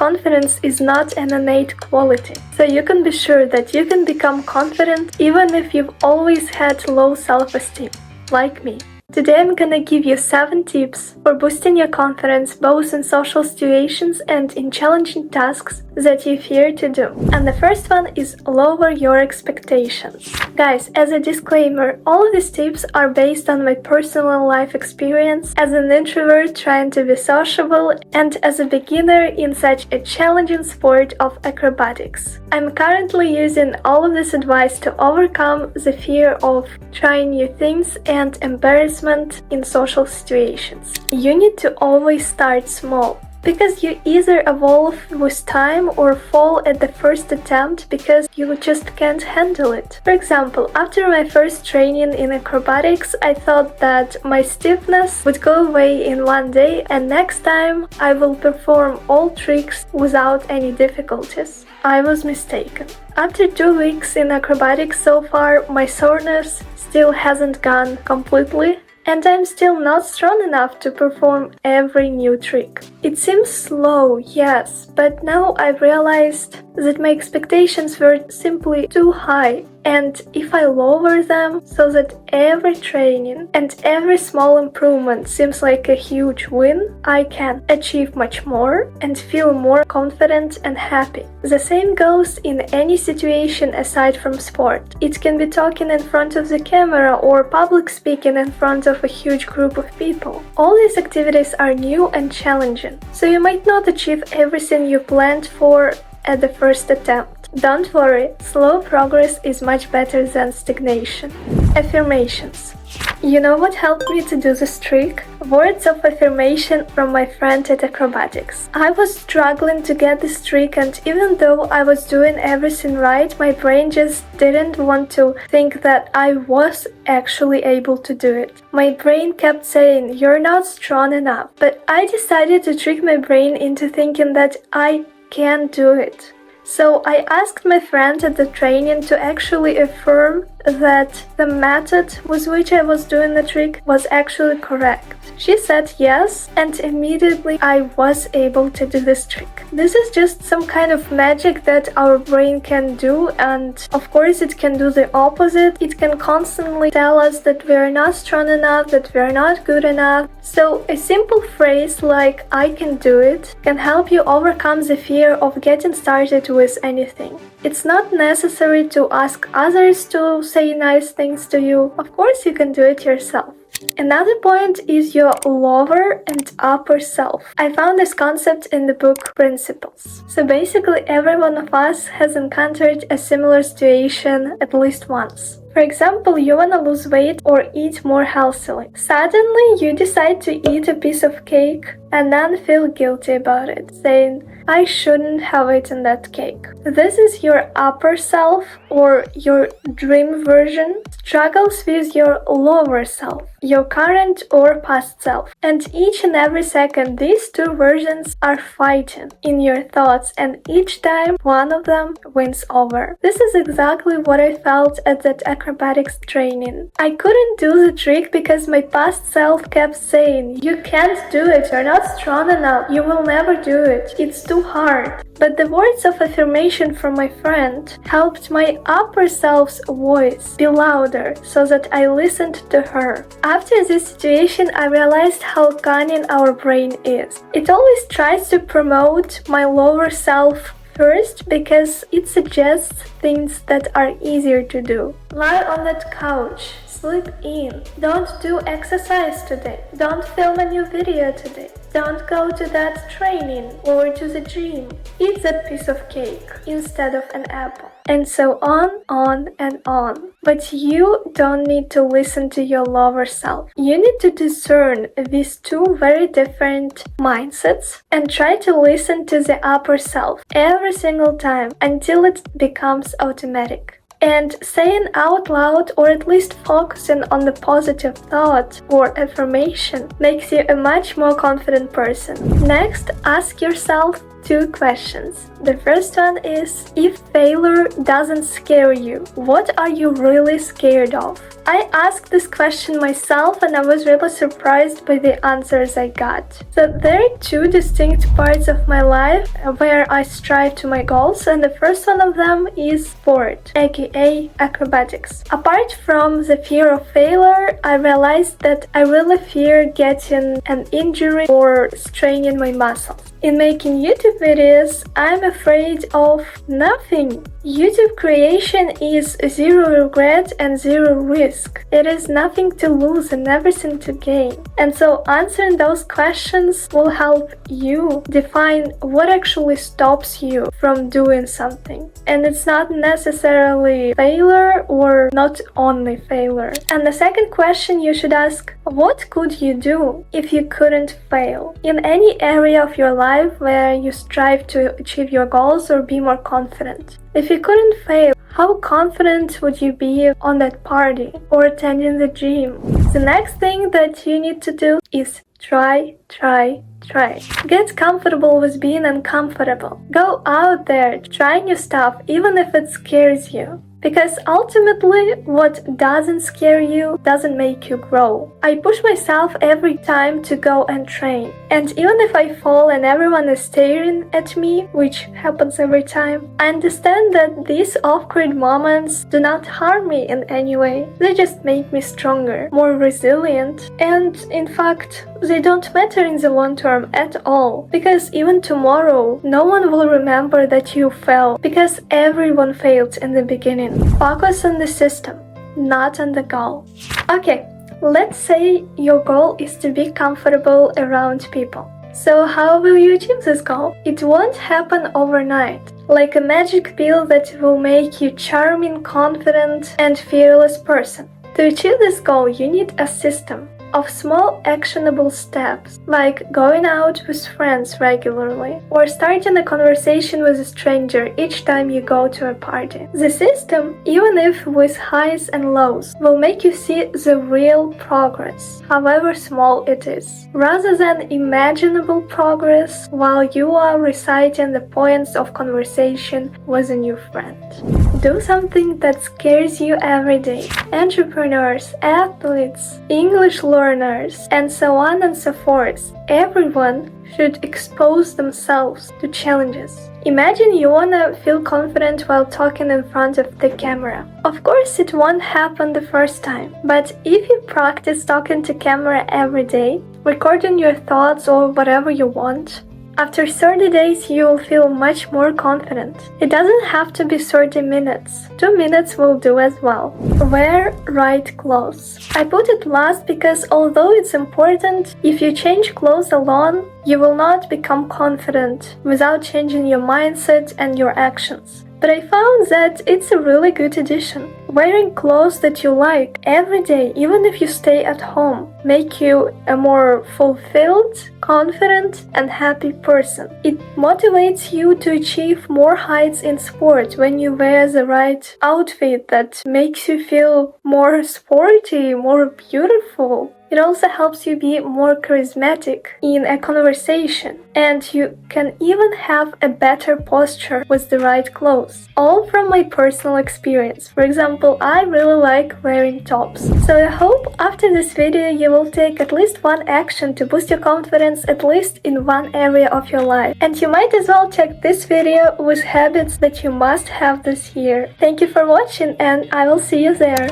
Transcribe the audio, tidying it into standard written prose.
confidence is not an innate quality, so you can be sure that you can become confident even if you've always had low self-esteem, like me. Today I'm gonna give you 7 tips for boosting your confidence both in social situations and in challenging tasks that you fear to do. And the first one is lower your expectations. Guys, as a disclaimer, all of these tips are based on my personal life experience as an introvert trying to be sociable and as a beginner in such a challenging sport of acrobatics. I'm currently using all of this advice to overcome the fear of trying new things and embarrassment in social situations. You need to always start small, because you either evolve with time or fall at the first attempt because you just can't handle it. For example, after my first training in acrobatics, I thought that my stiffness would go away in one day and next time I will perform all tricks without any difficulties. I was mistaken. After 2 weeks in acrobatics so far, my soreness still hasn't gone completely, and I'm still not strong enough to perform every new trick. It seems slow, yes, but now I've realized that my expectations were simply too high, and if I lower them so that every training and every small improvement seems like a huge win, I can achieve much more and feel more confident and happy. The same goes in any situation aside from sport. It can be talking in front of the camera or public speaking in front of a huge group of people. All these activities are new and challenging, so you might not achieve everything you planned for at the first attempt. Don't worry, slow progress is much better than stagnation. Affirmations. You know what helped me to do this trick? Words of affirmation from my friend at acrobatics. I was struggling to get this trick, and even though I was doing everything right, my brain just didn't want to think that I was actually able to do it. My brain kept saying, "You're not strong enough." But I decided to trick my brain into thinking that I can do it. So I asked my friend at the training to actually affirm that the method with which I was doing the trick was actually correct. She said yes, and immediately I was able to do this trick. This is just some kind of magic that our brain can do, and of course it can do the opposite. It can constantly tell us that we're not strong enough, that we're not good enough. So a simple phrase like "I can do it" can help you overcome the fear of getting started with anything. It's not necessary to ask others to say nice things to you. Of course you can do it yourself. Another point is your lower and upper self. I found this concept in the book Principles. So basically every one of us has encountered a similar situation at least once. For example, you want to lose weight or eat more healthily. Suddenly you decide to eat a piece of cake and then feel guilty about it, saying, "I shouldn't have eaten that cake." This is your upper self, or your dream version, struggles with your lower self, your current or past self. And each and every second these two versions are fighting in your thoughts, and each time one of them wins over. This is exactly what I felt at that acrobatics training. I couldn't do the trick because my past self kept saying, "You can't do it, you're not strong enough, you will never do it, it's too hard." But the words of affirmation from my friend helped my upper self's voice be louder so that I listened to her. After this situation, I realized how cunning our brain is. It always tries to promote my lower self first because it suggests things that are easier to do. Lie on that couch, sleep in, don't do exercise today, don't film a new video today, don't go to that training or to the gym, eat that piece of cake instead of an apple. And so on and on. But you don't need to listen to your lower self. You need to discern these two very different mindsets and try to listen to the upper self every single time until it becomes automatic. And saying out loud, or at least focusing on the positive thought or affirmation, makes you a much more confident person. Next, ask yourself, 2 questions. The first one is, if failure doesn't scare you, what are you really scared of? I asked this question myself and I was really surprised by the answers I got. So there are 2 distinct parts of my life where I strive to my goals, and the first one of them is sport, aka acrobatics. Apart from the fear of failure, I realized that I really fear getting an injury or straining my muscles. In making YouTube videos, I'm afraid of nothing. YouTube creation is 0 regret and 0 risk. It is nothing to lose and everything to gain. And so answering those questions will help you define what actually stops you from doing something. And it's not necessarily failure or not only failure. And the second question you should ask, what could you do if you couldn't fail? In any area of your life where you strive to achieve your goals or be more confident. If you couldn't fail, how confident would you be on that party or attending the gym? The next thing that you need to do is try. Get comfortable with being uncomfortable. Go out there, try new stuff, even if it scares you. Because ultimately, what doesn't scare you doesn't make you grow. I push myself every time to go and train. And even if I fall and everyone is staring at me, which happens every time, I understand that these off-grid moments do not harm me in any way. They just make me stronger, more resilient, and in fact, they don't matter in the long term at all. Because even tomorrow, no one will remember that you fell, because everyone failed in the beginning. Focus on the system, not on the goal. Okay, let's say your goal is to be comfortable around people. So how will you achieve this goal? It won't happen overnight, like a magic pill that will make you charming, confident, and fearless person. To achieve this goal, you need a system of small actionable steps, like going out with friends regularly, or starting a conversation with a stranger each time you go to a party. The system, even if with highs and lows, will make you see the real progress, however small it is, rather than imaginable progress while you are reciting the points of conversation with a new friend. Do something that scares you every day. Entrepreneurs, athletes, English learners, and so on and so forth. Everyone should expose themselves to challenges. Imagine you wanna feel confident while talking in front of the camera. Of course, it won't happen the first time, but if you practice talking to camera every day, recording your thoughts or whatever you want, after 30 days, you'll feel much more confident. It doesn't have to be 30 minutes. 2 minutes will do as well. Wear right clothes. I put it last because although it's important, if you change clothes alone, you will not become confident without changing your mindset and your actions. But I found that it's a really good addition. Wearing clothes that you like every day, even if you stay at home, make you a more fulfilled, confident, and happy person. It motivates you to achieve more heights in sport when you wear the right outfit that makes you feel more sporty, more beautiful. It also helps you be more charismatic in a conversation, and you can even have a better posture with the right clothes. All from my personal experience. For example, I really like wearing tops. So I hope after this video you will take at least one action to boost your confidence at least in one area of your life. And you might as well check this video with habits that you must have this year. Thank you for watching, and I will see you there.